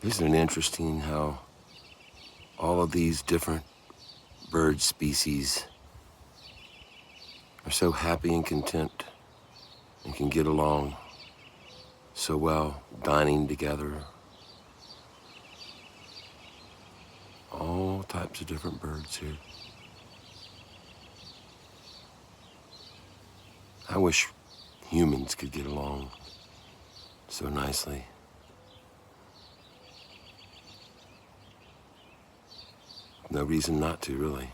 Isn't it interesting how all of these different bird species are so happy and content and can get along so well, dining together? All types of different birds here. I wish humans could get along so nicely. No reason not to, really.